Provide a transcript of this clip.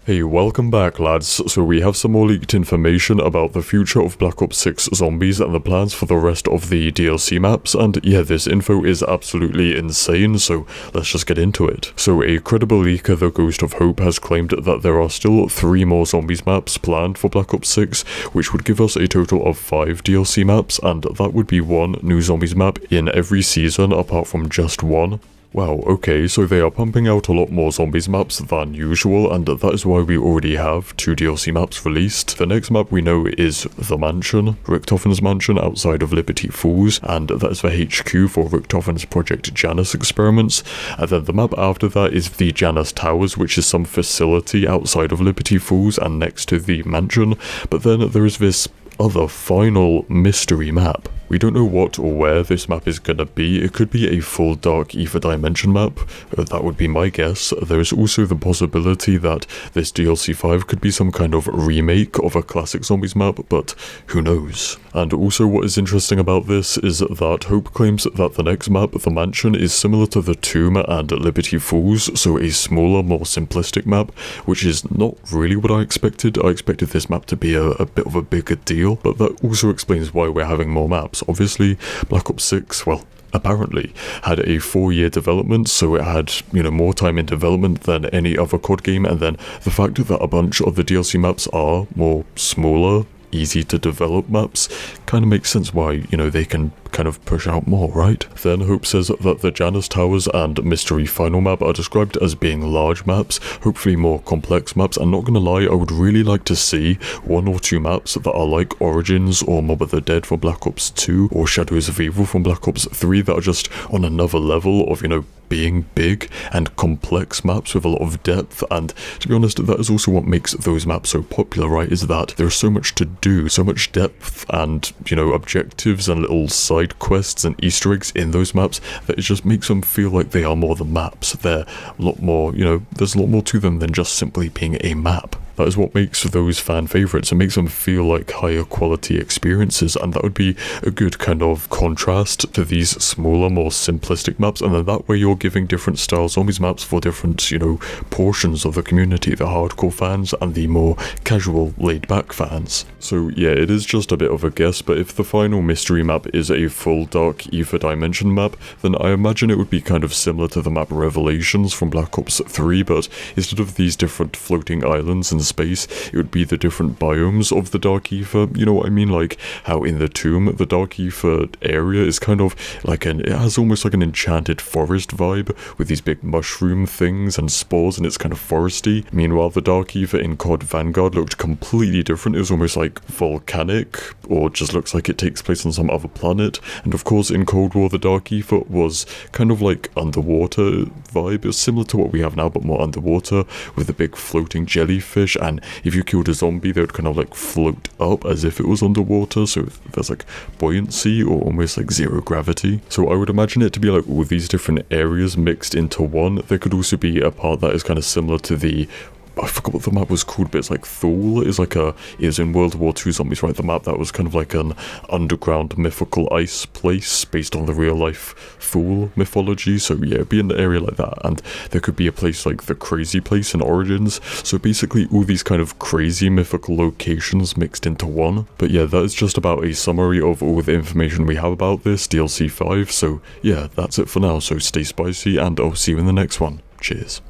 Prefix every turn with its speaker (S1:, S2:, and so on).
S1: Hey, welcome back lads. So we have some more leaked information about the future of Black Ops 6 Zombies and the plans for the rest of the DLC maps, and yeah, this info is absolutely insane, so let's just get into it. So a credible leaker, the Ghost of Hope, has claimed that there are still 3 more Zombies maps planned for Black Ops 6, which would give us a total of 5 DLC maps, and that would be 1 new Zombies map in every season apart from just 1. Wow, okay, so they are pumping out a lot more Zombies maps than usual, and that is why we already have 2 DLC maps released. The next map we know is The Mansion, Richtofen's mansion outside of Liberty Falls, and that is the HQ for Richtofen's Project Janus experiments. And then the map after that is the Janus Towers, which is some facility outside of Liberty Falls and next to the mansion. But then there is this other final mystery map. We don't know what or where this map is gonna be. It could be a full Dark Aether Dimension map, that would be my guess. There is also the possibility that this DLC 5 could be some kind of remake of a classic Zombies map, but who knows. And also what is interesting about this is that Hope claims that the next map, The Mansion, is similar to the Tomb and Liberty Falls, so a smaller, more simplistic map, which is not really what I expected. I expected this map to be a bit of a bigger deal, but that also explains why we're having more maps. Obviously, Black Ops 6, well, apparently, had a 4-year development, so it had, more time in development than any other COD game, and then the fact that a bunch of the DLC maps are more smaller, easy to develop maps, kind of makes sense why, they can kind of push out more, right? Then Hope says that the Janus Towers and Mystery Final map are described as being large maps, hopefully more complex maps, and not gonna lie, I would really like to see 1 or 2 maps that are like Origins or Mob of the Dead from Black Ops 2 or Shadows of Evil from Black Ops 3 that are just on another level of, being big and complex maps with a lot of depth. And to be honest, that is also what makes those maps so popular, right? Is that there's so much to do, so much depth and, objectives and little side quests and Easter eggs in those maps that it just makes them feel like they are more than maps. They're a lot more, there's a lot more to them than just simply being a map. That is what makes those fan favourites. It makes them feel like higher quality experiences, and that would be a good kind of contrast to these smaller, more simplistic maps, and then that way you're giving different style Zombies maps for different, portions of the community, the hardcore fans and the more casual, laid-back fans. So yeah, it is just a bit of a guess, but if the final mystery map is a full Dark Aether Dimension map, then I imagine it would be kind of similar to the map Revelations from Black Ops 3, but instead of these different floating islands and space, it would be the different biomes of the Dark Aether. You know what I mean? Like how in the Tomb, the Dark Aether area is kind of like it has almost like an enchanted forest vibe with these big mushroom things and spores, and it's kind of foresty. Meanwhile, the Dark Aether in COD Vanguard looked completely different. It was almost like volcanic, or just looks like it takes place on some other planet. And of course, in Cold War, the Dark Aether was kind of like underwater vibe. It's similar to what we have now, but more underwater, with the big floating jellyfish, and if you killed a zombie, they would kind of like float up as if it was underwater, so there's like buoyancy or almost like zero gravity. So I would imagine it to be like all these different areas mixed into one. There could also be a part that is kind of similar to the, I forgot what the map was called, but it's like Thule is in World War II Zombies, right? The map that was kind of like an underground mythical ice place based on the real life Thule mythology. So yeah, it'd be in the area like that. And there could be a place like the Crazy Place in Origins. So basically all these kind of crazy mythical locations mixed into one. But yeah, that is just about a summary of all the information we have about this DLC 5. So yeah, that's it for now. So stay spicy and I'll see you in the next one. Cheers.